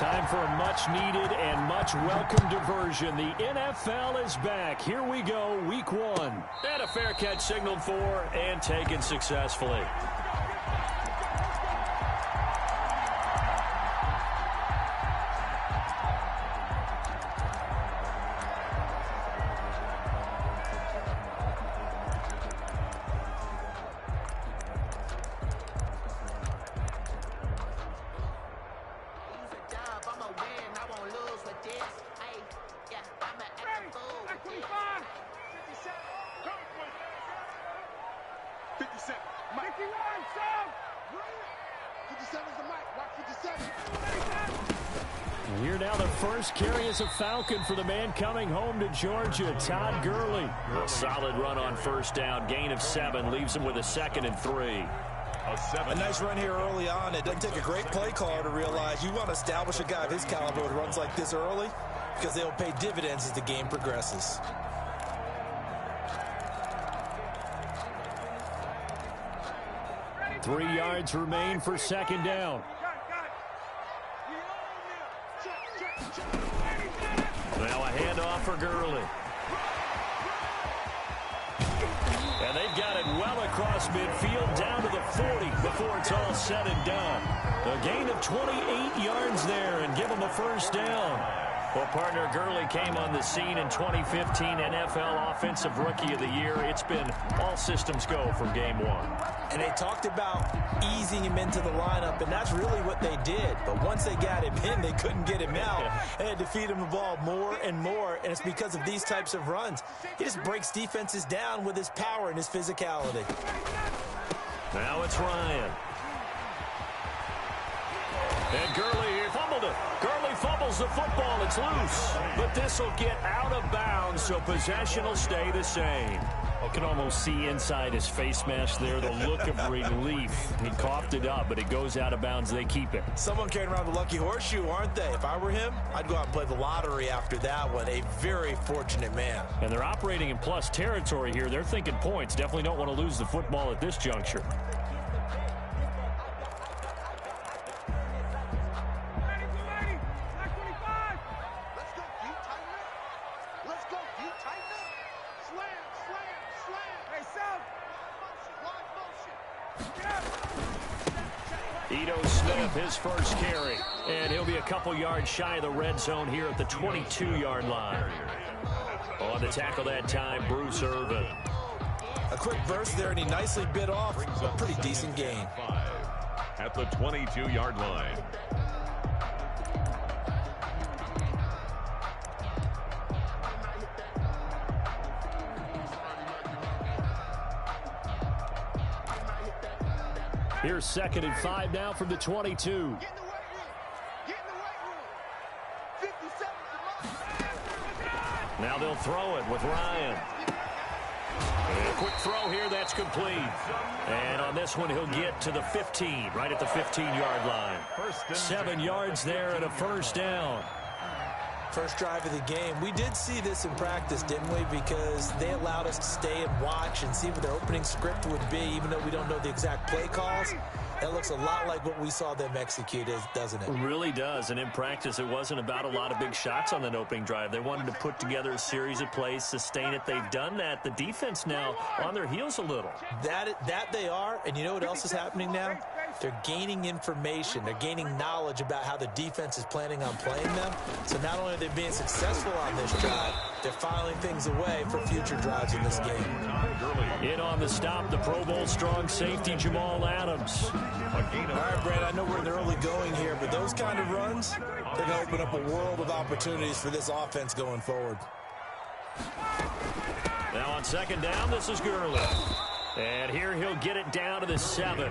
Time for a much-needed and much-welcome diversion. The NFL is back. Here we go, Week 1. And a fair catch signaled for and taken successfully. Here now the first carry is a Falcon for the man coming home to Georgia, Todd Gurley. A solid run on first down, gain of 7, leaves him with a 2nd and 3. A nice run here early on. It doesn't take a great play caller to realize you want to establish a guy of his caliber with runs like this early because they'll pay dividends as the game progresses. Three yards remain for second down. Now a handoff for Gurley. And they've got it well across midfield down to the 40 before it's all said and done. A gain of 28 yards there and give them a first down. Well, partner, Gurley came on the scene in 2015 NFL Offensive Rookie of the Year. It's been all systems go from game 1. And they talked about easing him into the lineup, and that's really what they did. But once they got him in, they couldn't get him out. They had to feed him the ball more and more, and it's because of these types of runs. He just breaks defenses down with his power and his physicality. Now it's Ryan. And Gurley fumbled it. Gurley fumbles the football. It's loose. But this will get out of bounds, so possession will stay the same. You can almost see inside his face mask there the look of relief. He coughed it up, but it goes out of bounds. They keep it. Someone carrying around the lucky horseshoe, aren't they? If I were him, I'd go out and play the lottery after that one. A very fortunate man. And they're operating in plus territory here. They're thinking points. Definitely don't want to lose the football at this juncture. His first carry, and he'll be a couple yards shy of the red zone here at the 22-yard line. On the tackle that time, Bruce Irvin. A quick burst there, and he nicely bit off a pretty decent gain. At the 22-yard line. Here's 2nd and 5 now from the 22. Now they'll throw it with Ryan. And a quick throw here, that's complete. And on this one, he'll get to the 15, right at the 15-yard line. 7 yards there and a first down. First drive of the game. We did see this in practice, didn't we? Because they allowed us to stay and watch and see what their opening script would be, even though we don't know the exact play calls. That looks a lot like what we saw them execute, doesn't it? It really does. And in practice, it wasn't about a lot of big shots on that opening drive. They wanted to put together a series of plays, sustain it. They've done that. The defense now on their heels a little. That they are. And you know what else is happening now? They're gaining information. They're gaining knowledge about how the defense is planning on playing them. So not only are they being successful on this drive, they're filing things away for future drives in this game. In on the stop, the Pro Bowl strong safety, Jamal Adams. All right, Brad, I know we're in the early going here, but those kind of runs, they're going to open up a world of opportunities for this offense going forward. Now on 2nd down, this is Gurley. And here he'll get it down to the 7.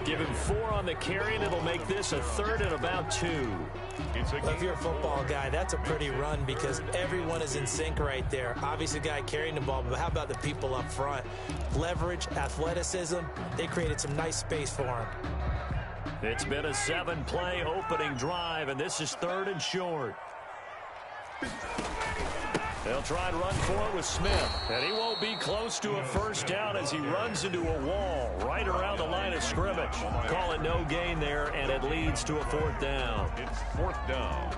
Give him 4 on the carry, and it'll make this a 3rd and about 2. If you're a football guy, that's a pretty run because everyone is in sync right there. Obviously, the guy carrying the ball, but how about the people up front? Leverage, athleticism, they created some nice space for him. It's been a 7-play opening drive, and this is 3rd and short. They'll try and run for it with Smith. And he won't be close to a first down as he runs into a wall right around the line of scrimmage. Call it no gain there, and it leads to a fourth down. It's fourth down.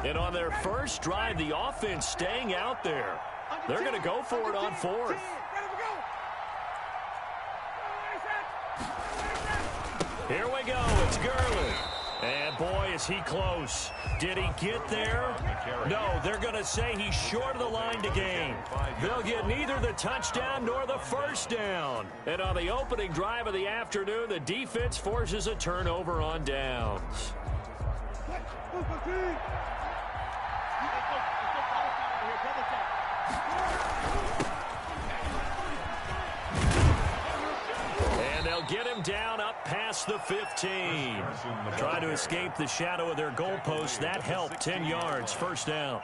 And on their first drive, the offense staying out there. They're going to go for it on fourth. Here we go. It's Gurley. And, boy, is he close. Did he get there? No, they're going to say he's short of the line to gain. They'll get neither the touchdown nor the first down. And on the opening drive of the afternoon, the defense forces a turnover on downs. And they'll get him down up past the 15. Trying to escape the shadow of their goalpost. That helped. 10 yards, first down.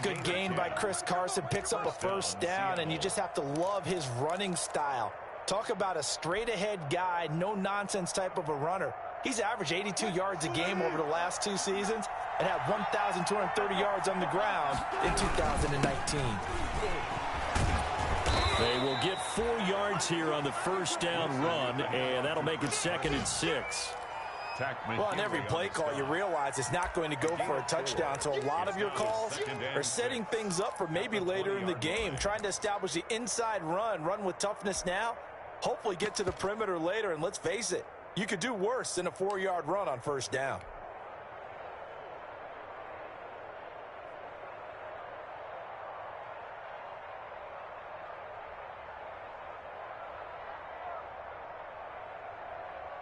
Good gain by Chris Carson. Picks up a first down, and you just have to love his running style. Talk about a straight-ahead guy, no-nonsense type of a runner. He's averaged 82 yards a game over the last 2 seasons and had 1,230 yards on the ground in 2019. They will get 4 yards here on the first down run, and that'll make it 2nd and 6. Well, on every play call, you realize it's not going to go for a touchdown, so a lot of your calls are setting things up for maybe later in the game, trying to establish the inside run with toughness now, hopefully get to the perimeter later, and let's face it, you could do worse than a 4-yard run on first down.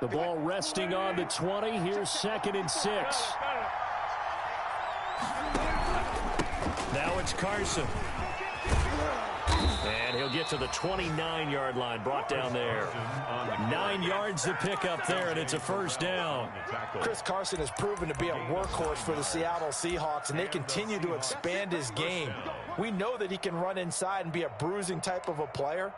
The ball resting on the 20. Here's 2nd and 6. Now it's Carson. And he'll get to the 29-yard line, brought down there. 9 yards to pick up there, and it's a first down. Chris Carson has proven to be a workhorse for the Seattle Seahawks, and they continue to expand his game. We know that he can run inside and be a bruising type of a player,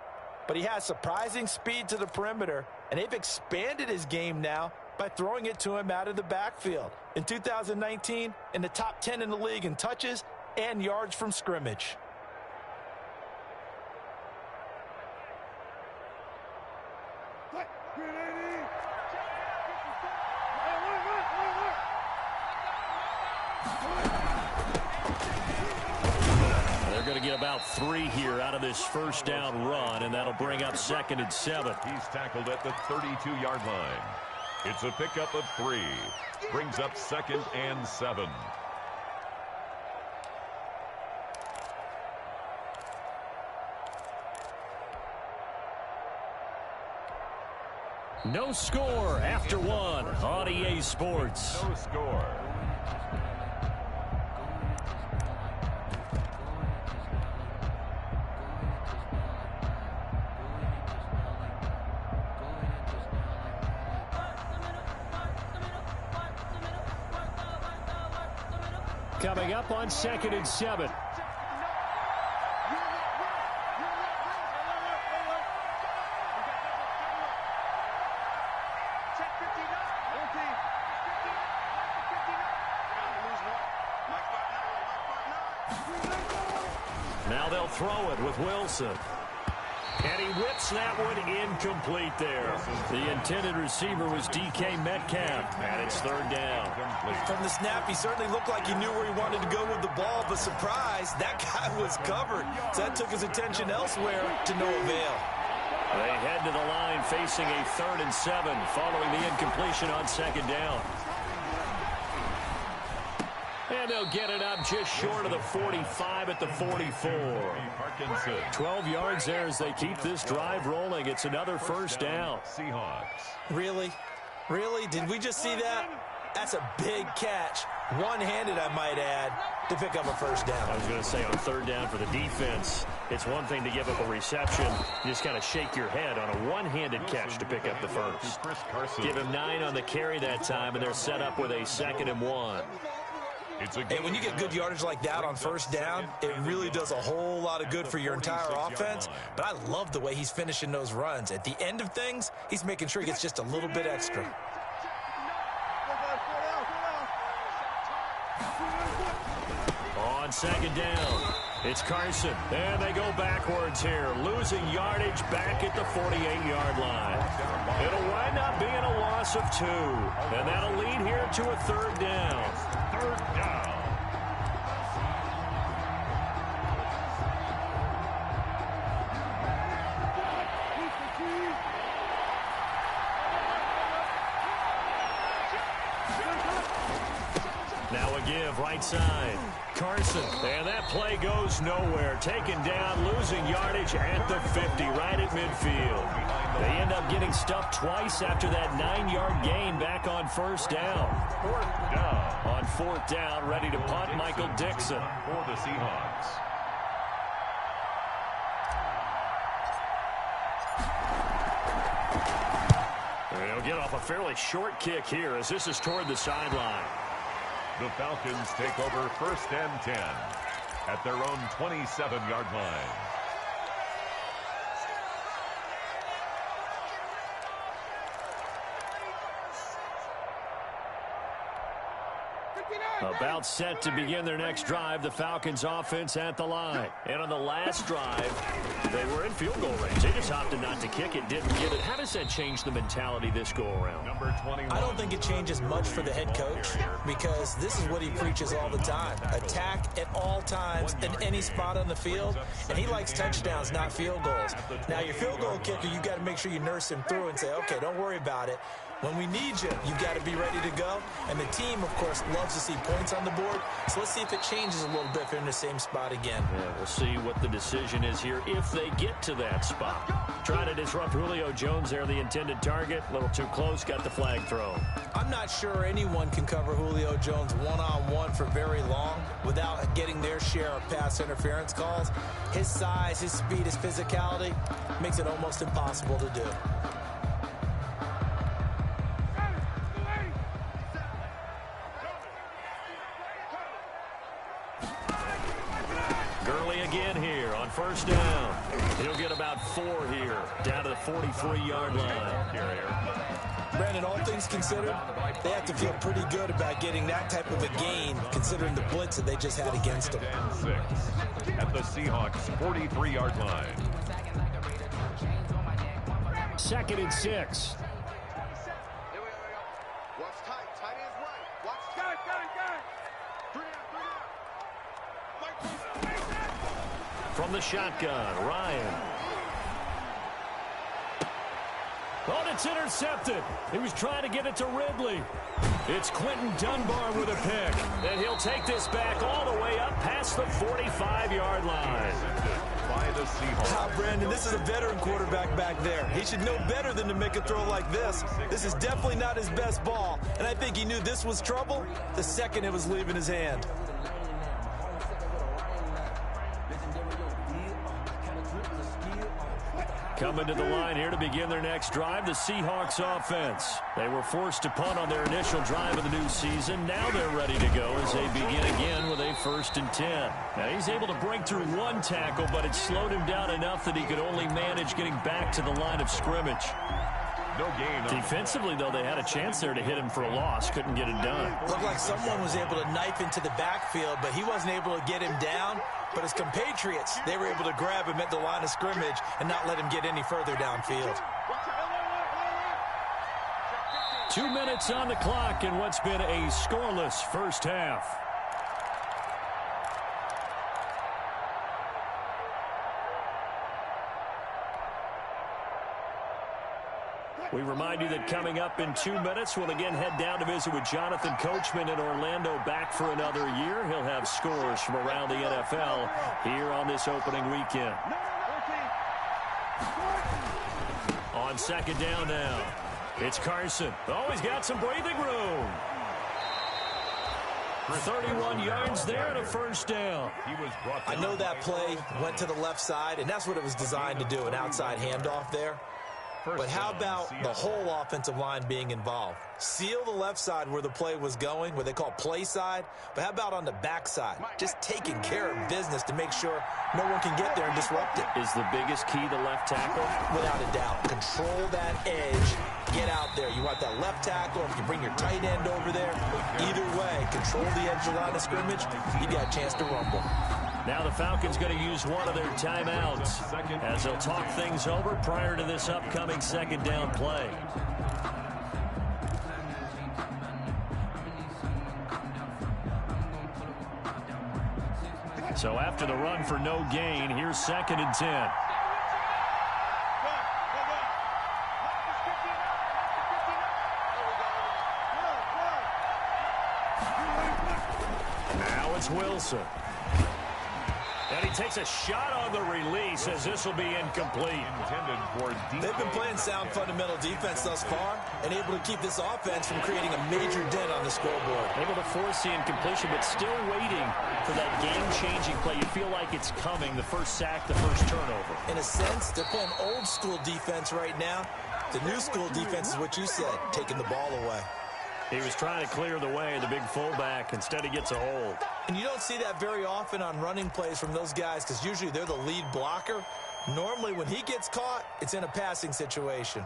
but he has surprising speed to the perimeter, and they've expanded his game now by throwing it to him out of the backfield. In 2019, in the top 10 in the league in touches and yards from scrimmage. Going to get about 3 here out of this first down run, and that'll bring up 2nd and 7. He's tackled at the 32-yard line. It's a pickup of 3. Brings up 2nd and 7. No score after 1 on EA Sports. No score. Coming up on 2nd and 7. Now they'll throw it with Wilson. And he whips that one incomplete there. The intended receiver was DK Metcalf, and it's 3rd down. From the snap, he certainly looked like he knew where he wanted to go with the ball, but surprise, that guy was covered. So that took his attention elsewhere to no avail. They head to the line facing a 3rd and 7 following the incompletion on 2nd down. And they'll get it up just short of the 45 at the 44. 12 yards there as they keep this drive rolling. It's another first down. Seahawks. Really? Really? Did we just see that? That's a big catch. One-handed, I might add, to pick up a first down. I was going to say on 3rd down for the defense, it's one thing to give up a reception. You just kind of shake your head on a one-handed catch to pick up the first. Give him 9 on the carry that time, and they're set up with a 2nd and 1. And when you get good yardage like that on first down, it really does a whole lot of good for your entire offense. But I love the way he's finishing those runs. At the end of things, he's making sure he gets just a little bit extra. On second down, it's Carson. And they go backwards here, losing yardage back at the 48-yard line. It'll wind up being a loss of 2. And that'll lead here to a third down. Third down. Now a give right side. Carson, and that play goes nowhere. Taken down, losing yardage at the 50, right at midfield. They end up getting stuffed twice after that 9-yard gain back on first down. Fourth down. On fourth down, ready to punt, Michael Dixon. For the Seahawks. They'll get off a fairly short kick here as this is toward the sideline. The Falcons take over first and 10 at their own 27-yard line. About set to begin their next drive, the Falcons offense at the line. And on the last drive, they were in field goal range. They just opted not to kick it, didn't get it. How does that change the mentality this go-around? Number 21. I don't think it changes much for the head coach because this is what he preaches all the time. Attack at all times in any spot on the field, and he likes touchdowns, not field goals. Now, your field goal kicker, you got to make sure you nurse him through and say, okay, don't worry about it. When we need you, you got to be ready to go. And the team, of course, loves to see points on the board. So let's see if it changes a little bit if they're in the same spot again. Yeah, we'll see what the decision is here if they get to that spot. Trying to disrupt Julio Jones there, the intended target. A little too close, got the flag thrown. I'm not sure anyone can cover Julio Jones one-on-one for very long without getting their share of pass interference calls. His size, his speed, his physicality makes it almost impossible to do. Again here on first down. He'll get about 4 here, down to the 43-yard line. Brandon, all things considered, they have to feel pretty good about getting that type of a gain, considering the blitz that they just had against them. 6 at the Seahawks' 43-yard line. 2nd and 6. From the shotgun, Ryan. Oh, it's intercepted. He was trying to get it to Ridley. It's Quentin Dunbar with a pick. And he'll take this back all the way up past the 45-yard line. By the Seahawks. Brandon, this is a veteran quarterback back there. He should know better than to make a throw like this. This is definitely not his best ball. And I think he knew this was trouble the second it was leaving his hand. Coming to the line here to begin their next drive, the Seahawks offense. They were forced to punt on their initial drive of the new season. Now they're ready to go as they begin again with a 1st and 10. Now he's able to break through 1 tackle, but it slowed him down enough that he could only manage getting back to the line of scrimmage. No gain. Defensively, though, they had a chance there to hit him for a loss. Couldn't get it done. Looked like someone was able to knife into the backfield, but he wasn't able to get him down. But his compatriots, they were able to grab him at the line of scrimmage and not let him get any further downfield. 2 minutes on the clock in what's been a scoreless first half. We remind you that coming up in 2 minutes, we'll again head down to visit with Jonathan Coachman in Orlando, back for another year. He'll have scores from around the NFL here on this opening weekend. On second down now, it's Carson. Oh, he's got some breathing room. 31 yards there and a first down. I know that play went to the left side, and that's what it was designed to do, an outside handoff there. But how about the whole offensive line being involved? Seal the left side where the play was going, where they call play side. But how about on the back side? Just taking care of business to make sure no one can get there and disrupt it. Is the biggest key the left tackle? Without a doubt. Control that edge. Get out there. You want that left tackle. If you bring your tight end over there, either way, control the edge of the line of scrimmage, you got a chance to rumble. Now the Falcons going to use one of their timeouts as they'll talk things over prior to this upcoming second down play. So after the run for no gain, here's 2nd and 10. Now it's Wilson. And he takes a shot on the release as this will be incomplete. They've been playing sound fundamental defense thus far and able to keep this offense from creating a major dent on the scoreboard. Able to force the incompletion, but still waiting for that game-changing play. You feel like it's coming, the first sack, the first turnover. In a sense, they're playing old-school defense right now. The new-school defense is what you said, taking the ball away. He was trying to clear the way, the big fullback. Instead, he gets a hold. And you don't see that very often on running plays from those guys because usually they're the lead blocker. Normally, when he gets caught, it's in a passing situation.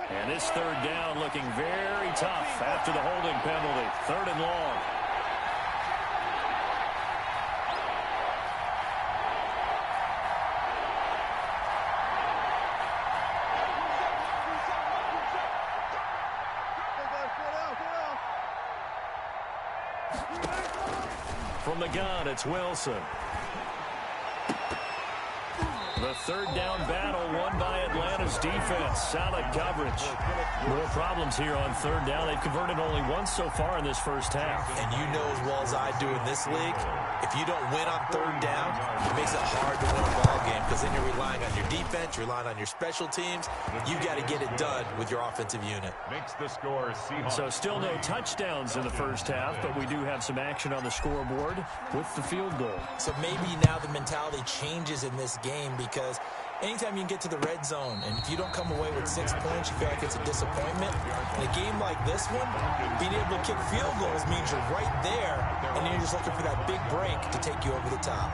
And this third down looking very tough after the holding penalty. 3rd and long. From the gun, it's Wilson. The 3rd down battle won by Atlanta's defense. Solid coverage. More problems here on 3rd down. They've converted only once so far in this first half. And you know as well as I do in this league, if you don't win on 3rd down, it makes it hard to win a ball game because then you're relying on your defense, you're relying on your special teams. You got to get it done with your offensive unit. Makes the score Seahawks. So still no touchdowns in the first half, but we do have some action on the scoreboard with the field goal. So maybe now the mentality changes in this game because anytime you can get to the red zone, and if you don't come away with 6 points, you feel like it's a disappointment. In a game like this one, being able to kick field goals means you're right there, and then you're just looking for that big break to take you over the top.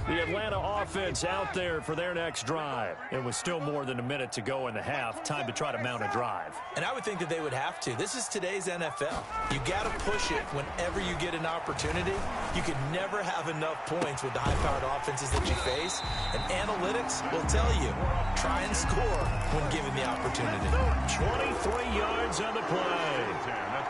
The Atlanta offense out there for their next drive. And with still more than a minute to go in the half, time to try to mount a drive. And I would think that they would have to. This is today's NFL. You got to push it whenever you get an opportunity. You can never have enough points with the high-powered offenses that you face. And analytics will tell you, try and score when given the opportunity. 23 yards on the play.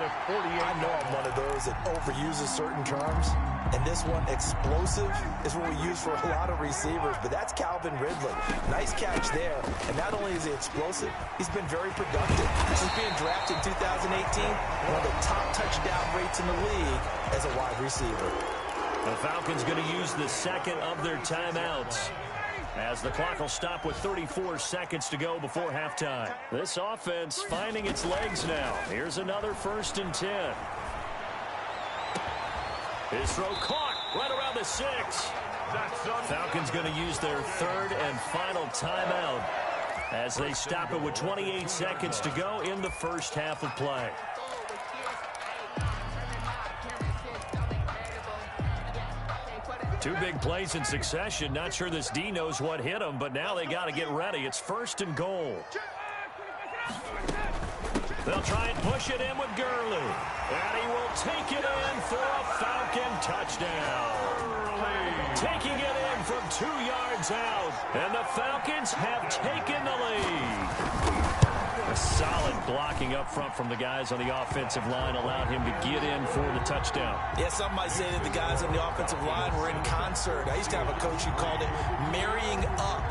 I know I'm one of those that overuses certain terms. And this one, explosive, is what we use for a lot of receivers. But that's Calvin Ridley. Nice catch there. And not only is he explosive, he's been very productive. Since being drafted in 2018, one of the top touchdown rates in the league as a wide receiver. The Falcons going to use the second of their timeouts, as the clock will stop with 34 seconds to go before halftime. This offense finding its legs now. Here's another 1st and 10. His throw caught right around the 6. Falcons going to use their 3rd and final timeout as they stop it with 28 seconds to go in the first half of play. Two big plays in succession. Not sure this D knows what hit him, but now they got to get ready. It's 1st and goal. They'll try and push it in with Gurley. And he will take it in for a Falcon touchdown. Taking it in from 2 yards out. And the Falcons have taken the lead. A solid blocking up front from the guys on the offensive line allowed him to get in for the touchdown. Yeah, some might say that the guys on the offensive line were in concert. I used to have a coach who called it marrying up.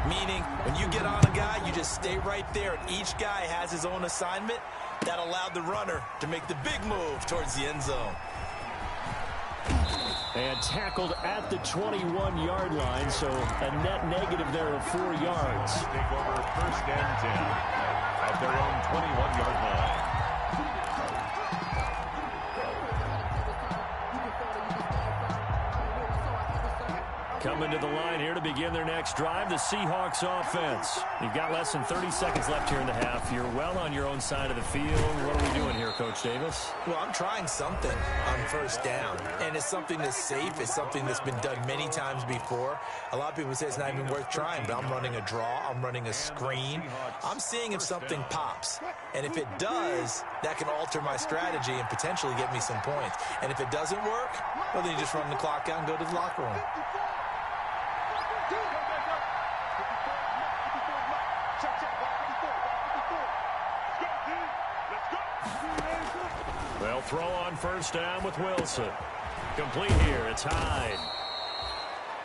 Meaning, when you get on a guy, you just stay right there, and each guy has his own assignment. That allowed the runner to make the big move towards the end zone. And tackled at the 21-yard line, so a net negative there of 4 yards. Take over 1st and 10 at their own 21-yard line. Coming to the line here to begin their next drive, the Seahawks offense. You've got less than 30 seconds left here in the half. You're well on your own side of the field. What are we doing here, Coach Davis? Well, I'm trying something on 1st down, and it's something that's safe. It's something that's been done many times before. A lot of people say it's not even worth trying, but I'm running a draw. I'm running a screen. I'm seeing if something pops, and if it does, that can alter my strategy and potentially get me some points. And if it doesn't work, well, then you just run the clock out and go to the locker room. They'll throw on 1st down with Wilson. Complete here. It's Hyde.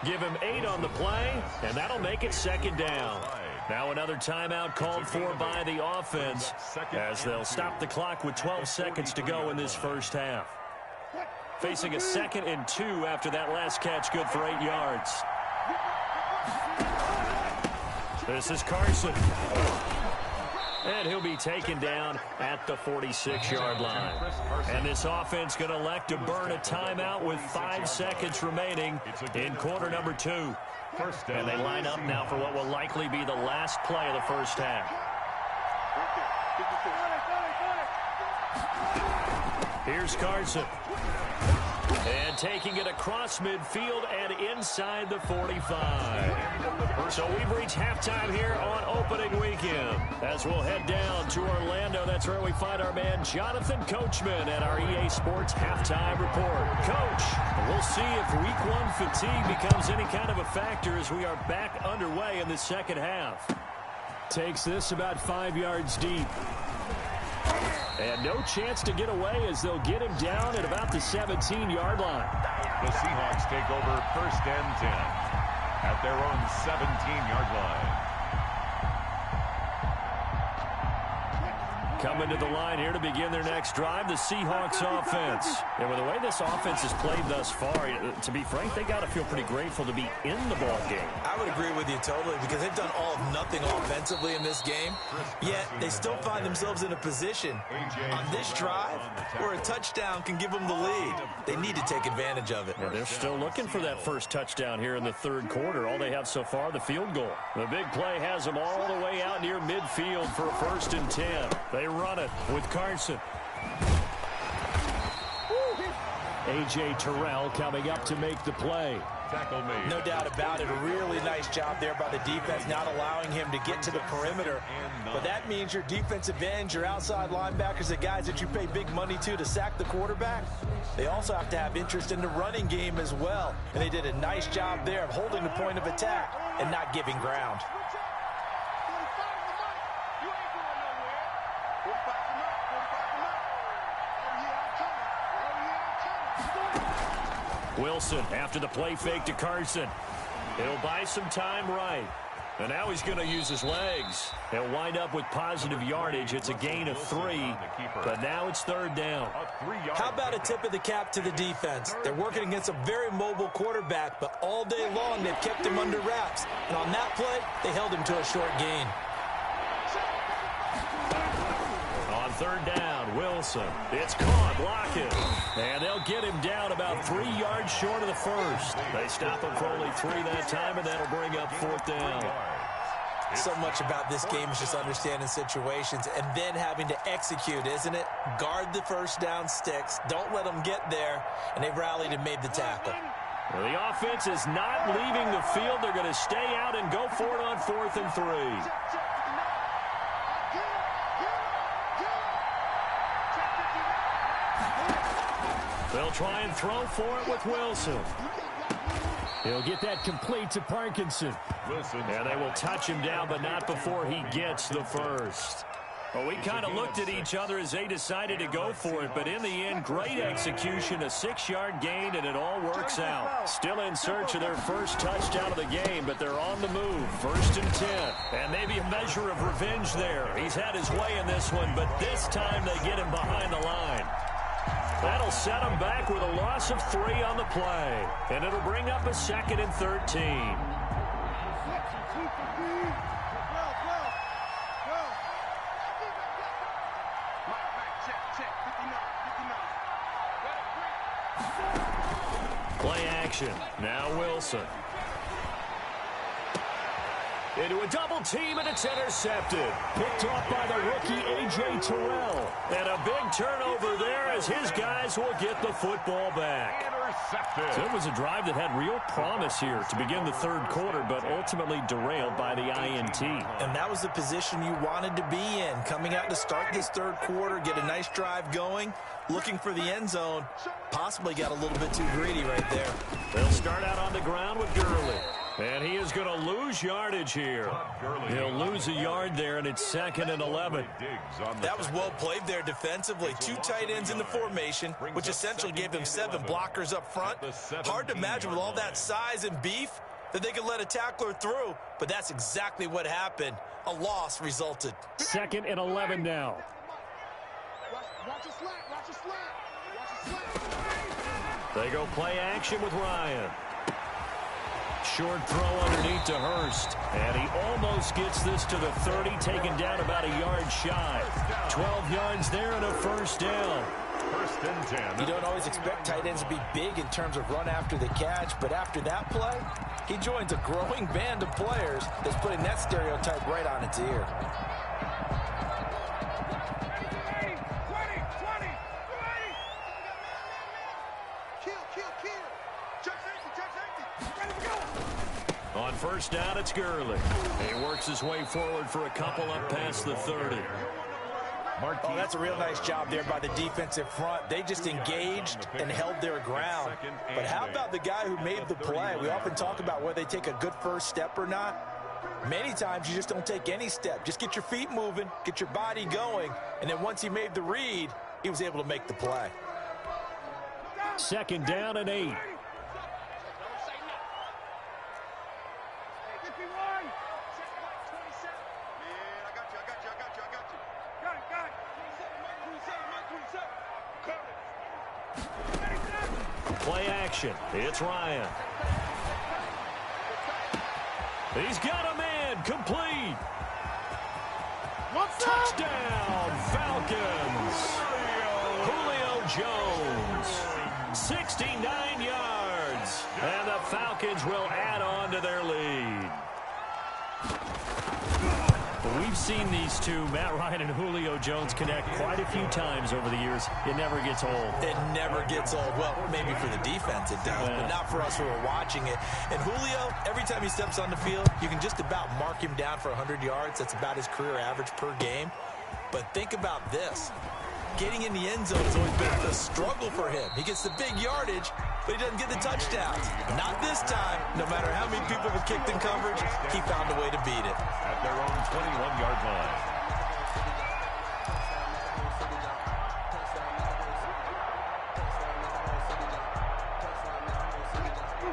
Give him 8 on the play, and that'll make it 2nd down. Now another timeout called for by the offense as they'll stop the clock with 12 seconds to go in this 1st half. Facing a 2nd and 2 after that last catch, good for 8 yards. This is Carson. And he'll be taken down at the 46-yard line. And this offense going to elect to burn a timeout with 5 seconds remaining in quarter number 2. And they line up now for what will likely be the last play of the 1st half. Here's Carson. And taking it across midfield and inside the 45. So we've reached halftime here on opening weekend. As we'll head down to Orlando, that's where we find our man Jonathan Coachman at our EA Sports Halftime Report. Coach, we'll see if Week 1 fatigue becomes any kind of a factor as we are back underway in the 2nd half. Takes this about 5 yards deep. And no chance to get away as they'll get him down at about the 17-yard line. The Seahawks take over 1st and 10 at their own 17-yard line. Coming to the line here to begin their next drive, the Seahawks offense. And with the way this offense has played thus far, to be frank, they got to feel pretty grateful to be in the ball game. I would agree with you totally because they've done all of nothing offensively in this game, yet they still find themselves in a position on this drive where a touchdown can give them the lead. They need to take advantage of it. Yeah, they're still looking for that first touchdown here in the 3rd quarter. All they have so far, the field goal. The big play has them all the way out near midfield for 1st and 10. They run it with Carson. A.J. Terrell coming up to make the play. Tackle made. No doubt about it. A really nice job there by the defense, not allowing him to get to the perimeter. But that means your defensive ends, your outside linebackers, the guys that you pay big money to sack the quarterback, they also have to have interest in the running game as well. And they did a nice job there of holding the point of attack and not giving ground. Wilson after the play fake to Carson. He'll buy some time right. And now he's going to use his legs. He'll wind up with positive yardage. It's a gain of 3, but now it's 3rd down. How about a tip of the cap to the defense? They're working against a very mobile quarterback, but all day long they've kept him under wraps. And on that play, they held him to a short gain. On 3rd down, Wilson. It's caught, Lockett. And they'll get him down about 3 yards short of the 1st. They stop him for only 3 that time, and that'll bring up 4th down. So much about this game is just understanding situations and then having to execute, isn't it? Guard the 1st down sticks. Don't let them get there. And they rallied and made the tackle. Well, the offense is not leaving the field. They're going to stay out and go for it on 4th and 3. They'll try and throw for it with Wilson. He'll get that complete to Parkinson. And they will touch him down, but not before he gets the 1st. Well, we kind of looked at each other as they decided to go for it, but in the end, great execution, a 6-yard gain, and it all works out. Still in search of their first touchdown of the game, but they're on the move. 1st and 10. And maybe a measure of revenge there. He's had his way in this one, but this time they get him behind the line. That'll that'll set them back with a loss of 3 on the play. And it'll bring up a 2nd and 13. Play action. Now Wilson. Into a double team, and it's intercepted. Picked off by the rookie A.J. Terrell. And a big turnover there as his guys will get the football back. Intercepted. So it was a drive that had real promise here to begin the 3rd quarter, but ultimately derailed by the INT. And that was the position you wanted to be in. Coming out to start this 3rd quarter, get a nice drive going, looking for the end zone. Possibly got a little bit too greedy right there. They'll start out on the ground with Gurley. And he is going to lose yardage here. He'll lose a yard there, and it's 2nd and 11. That was well played there defensively. 2 tight ends in the formation, which essentially gave them 7 blockers up front. Hard to imagine with all that size and beef that they could let a tackler through, but that's exactly what happened. A loss resulted. 2nd and 11 now. They go play action with Ryan. Short throw underneath to Hurst. And he almost gets this to the 30, taken down about a yard shy. 12 yards there and a 1st down. 1st and 10. You don't always expect tight ends to be big in terms of run after the catch, but after that play, he joins a growing band of players that's putting that stereotype right on its ear. On 1st down, it's Gurley. He works his way forward for a couple up past the 30. Oh, that's a real nice job there by the defensive front. They just engaged and held their ground. But how about the guy who made the play? We often talk about whether they take a good first step or not. Many times you just don't take any step. Just get your feet moving, get your body going, and then once he made the read, he was able to make the play. 2nd down and 8. Play action. It's Ryan. He's got a man. Complete. Touchdown, Falcons. Julio Jones. 69 yards. And the Falcons will add on to their lead. We've seen these two, Matt Ryan and Julio Jones, connect quite a few times over the years. It never gets old. It never gets old. Well, maybe for the defense it does, but not for us who are watching it. And Julio, every time he steps on the field, you can just about mark him down for 100 yards. That's about his career average per game. But think about this. Getting in the end zone has always been a struggle for him. He gets the big yardage, but he doesn't get the touchdowns. Not this time. No matter how many people were kicked in coverage, he found a way to beat it. At their own 21-yard line.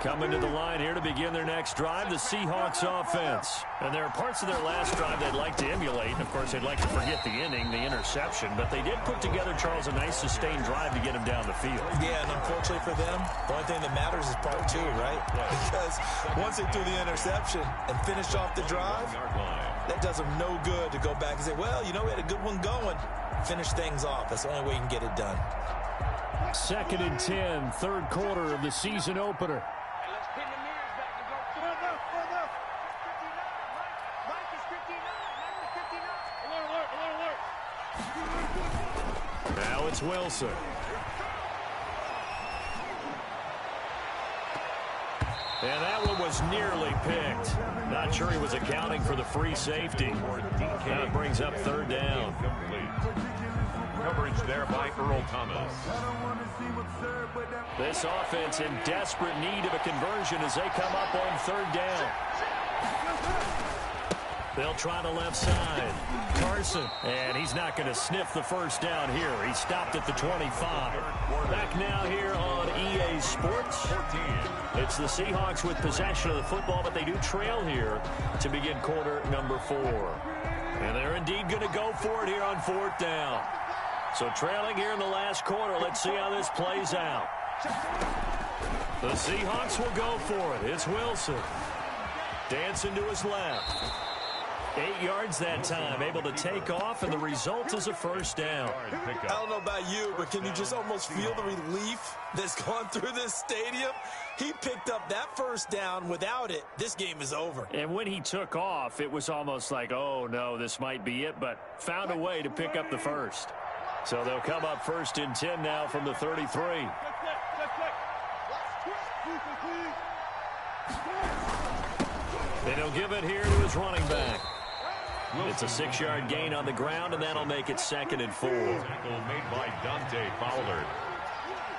Coming to the line here to begin their next drive, the Seahawks offense. And there are parts of their last drive they'd like to emulate. Of course, they'd like to forget the inning, the interception. But they did put together, Charles, a nice sustained drive to get him down the field. Yeah, and unfortunately for them, the only thing that matters is part 2, right? Because once they threw the interception and finished off the drive, that does them no good to go back and say, well, you know, we had a good one going. Finish things off. That's the only way you can get it done. 2nd and 10, 3rd quarter of the season opener. Now it's Wilson. And that one was nearly picked. Not sure he was accounting for the free safety. That brings up 3rd down. Coverage there by Earl Thomas. This offense in desperate need of a conversion as they come up on 3rd down. They'll try the left side. Carson, and he's not going to sniff the 1st down here. He stopped at the 25. Back now here on EA Sports. It's the Seahawks with possession of the football, but they do trail here to begin quarter number 4. And they're indeed going to go for it here on 4th down. So trailing here in the last quarter. Let's see how this plays out. The Seahawks will go for it. It's Wilson. Dancing to his left. 8 yards that time, able to take off, and the result is a first down. I don't know about you, but can you just almost feel the relief that's gone through this stadium? He picked up that first down. Without it, this game is over. And when he took off, it was almost like, oh, no, this might be it, but found a way to pick up the first. So they'll come up 1st and 10 now from the 33. And he'll give it here to his running back. It's a 6-yard gain on the ground, and that'll make it 2nd and 4. Tackle made by Dante Fowler.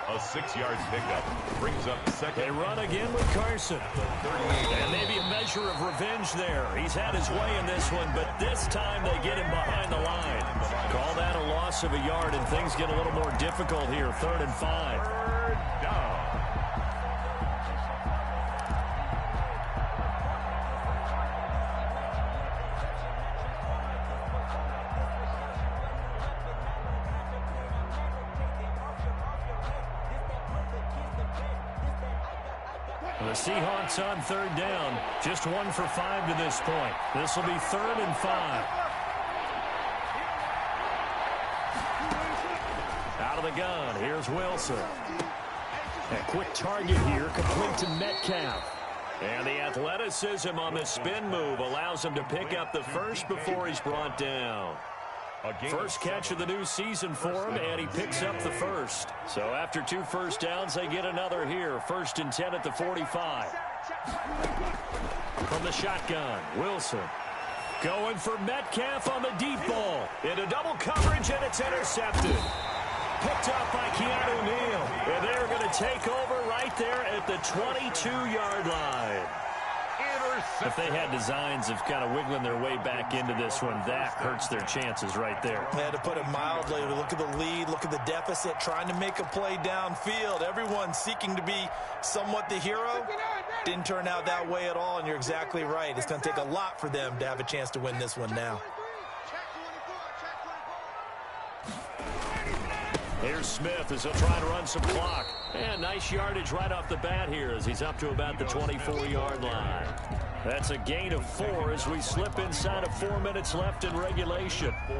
A 6-yard pickup brings up 2nd. They run again with Carson. And maybe a measure of revenge there. He's had his way in this one, but this time they get him behind the line. Call that a loss of a yard, and things get a little more difficult here. 3rd and 5. 3rd down. The Seahawks on 3rd down. Just 1 for 5 to this point. This will be 3rd and 5. Out of the gun. Here's Wilson. A quick target here, complete to Metcalf. And the athleticism on the spin move allows him to pick up the first before he's brought down. First catch of the new season for him, and he picks up the first. So after 2 first downs, they get another here. 1st and 10 at the 45. From the shotgun, Wilson. Going for Metcalf on the deep ball. Into double coverage, and it's intercepted. Picked up by Keanu Neal. And they're going to take over right there at the 22-yard line. If they had designs of kind of wiggling their way back into this one, that hurts their chances right there. They had to put it mildly. Look at the lead, look at the deficit, trying to make a play downfield. Everyone seeking to be somewhat the hero. Didn't turn out that way at all, and you're exactly right. It's going to take a lot for them to have a chance to win this one now. Here's Smith as he'll try to run some clock. And nice yardage right off the bat here as he's up to about the 24-yard line. That's a gain of 4 as we slip inside of 4 minutes left in regulation. 4.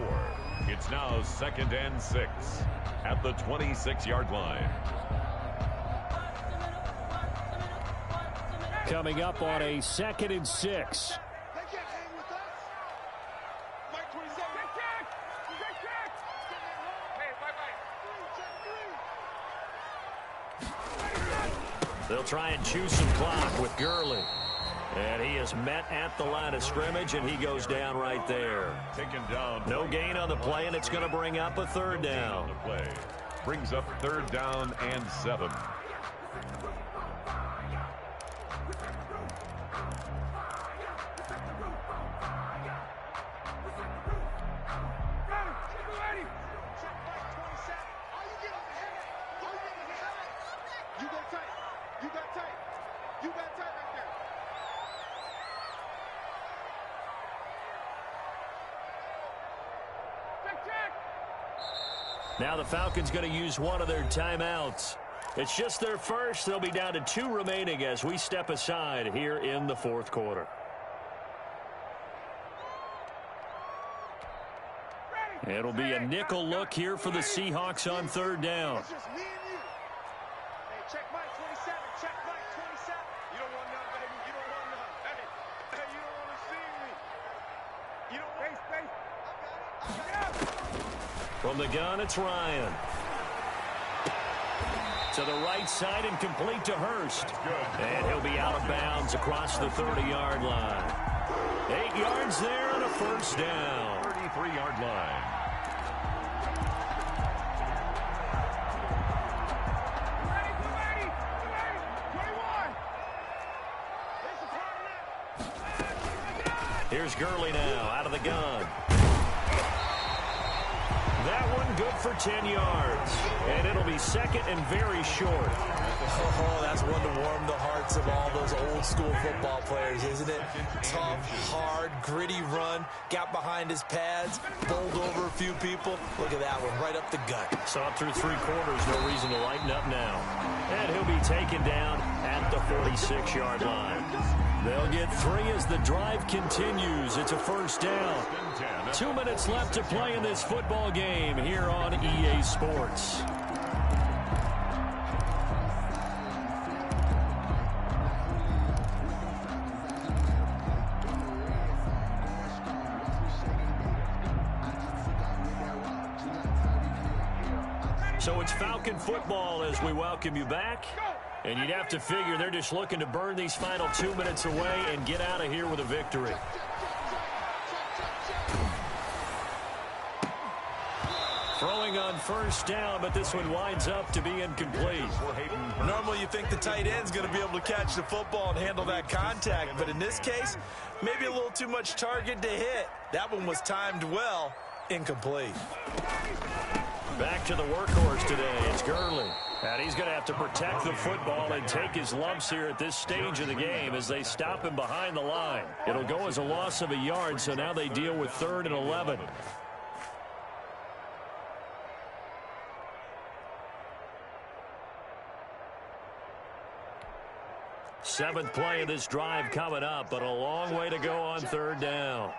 It's now 2nd and 6 at the 26-yard line. Coming up on a 2nd and 6. They'll try and chew some clock with Gurley. And he is met at the line of scrimmage, and he goes down right there. Taken down. No gain on the play, and it's going to bring up a 3rd down. The play brings up 3rd down and 7. Now the Falcons going to use one of their timeouts. It's just their first. They'll be down to 2 remaining as we step aside here in the 4th quarter. It'll be a nickel look here for the Seahawks on 3rd down. From the gun, it's Ryan. To the right side and complete to Hurst. And he'll be out of bounds across the 30-yard line. 8 yards there and a first down. 33-yard line. Here's Gurley now out of the gun. That one good for 10 yards. And it'll be second and very short. Oh, that's one to warm the hearts of all those old school football players, isn't it? Tough, hard, gritty run, got behind his pads, bowled over a few people. Look at that one, right up the gut. Saw it through 3 quarters, no reason to lighten up now. And he'll be taken down at the 46-yard line. They'll get 3 as the drive continues. It's a first down. 2 minutes left to play in this football game here on EA Sports. So it's Falcon football as we welcome you back. And you'd have to figure they're just looking to burn these final 2 minutes away and get out of here with a victory. Throwing on first down, but this one winds up to be incomplete. Normally you think the tight end's going to be able to catch the football and handle that contact, but in this case, maybe a little too much target to hit. That one was timed well, incomplete. Back to the workhorse today. It's Gurley. And he's going to have to protect the football and take his lumps here at this stage of the game as they stop him behind the line. It'll go as a loss of a yard, so now they deal with 3rd and 11. Seventh play of this drive coming up, but a long way to go on 3rd down.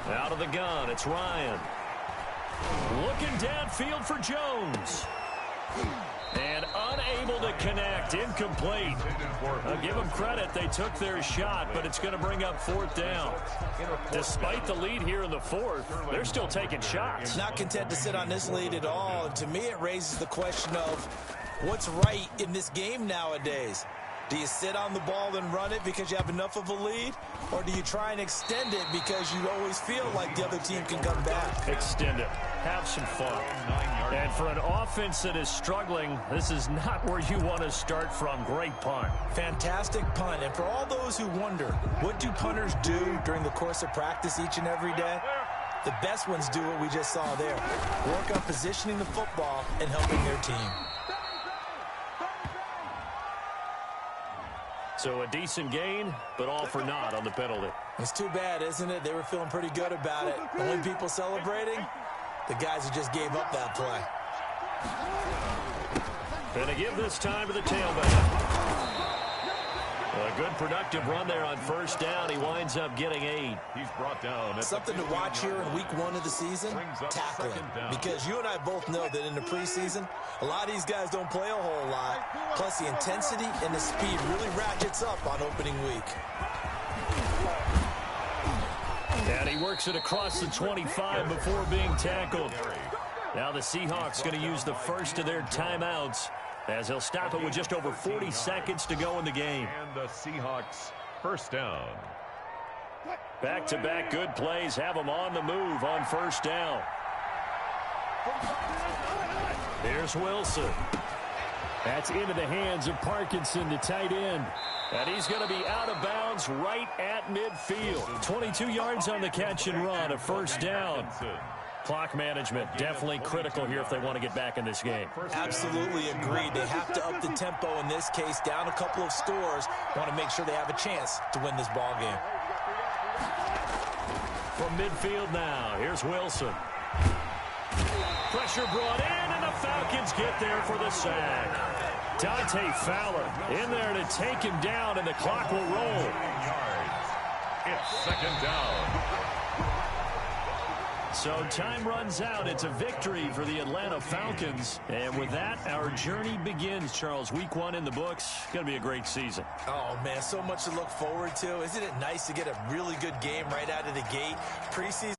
Out of the gun, it's Ryan. Looking downfield for Jones. And unable to connect, incomplete. I'll give them credit, they took their shot, but it's going to bring up 4th down. Despite the lead here in the 4th, they're still taking shots. Not content to sit on this lead at all. And to me, it raises the question of what's right in this game nowadays. Do you sit on the ball and run it because you have enough of a lead? Or do you try and extend it because you always feel like the other team can come back? Extend it. Have some fun. And for an offense that is struggling, this is not where you want to start from. Great punt. Fantastic punt. And for all those who wonder, what do punters do during the course of practice each and every day? The best ones do what we just saw there. Work on positioning the football and helping their team. So a decent gain, but all for naught on the penalty. It's too bad, isn't it? They were feeling pretty good about it. Only people celebrating, the guys who just gave up that play. Gonna give this time to the tailback. A good productive run there on first down. He winds up getting 8. He's brought down. Something to watch here in week 1 of the season, tackling. Because you and I both know that in the preseason, a lot of these guys don't play a whole lot. Plus the intensity and the speed really ratchets up on opening week. And he works it across the 25 before being tackled. Now the Seahawks going to use the first of their timeouts, as he'll stop it with just over 40 seconds to go in the game. And the Seahawks first down. Back-to-back good plays have them on the move on first down. Here's Wilson. That's into the hands of Parkinson, the tight end. And he's going to be out of bounds right at midfield. 22 yards on the catch and run, a first down. Clock management definitely critical here if they want to get back in this game. Absolutely agreed. They have to up the tempo in this case, down a couple of scores. Want to make sure they have a chance to win this ball game. From midfield now, here's Wilson. Pressure brought in, and the Falcons get there for the sack. Dante Fowler in there to take him down, and the clock will roll. It's second down. So time runs out. It's a victory for the Atlanta Falcons. And with that, our journey begins, Charles. Week 1 in the books. Going to be a great season. Oh, man, so much to look forward to. Isn't it nice to get a really good game right out of the gate? Preseason.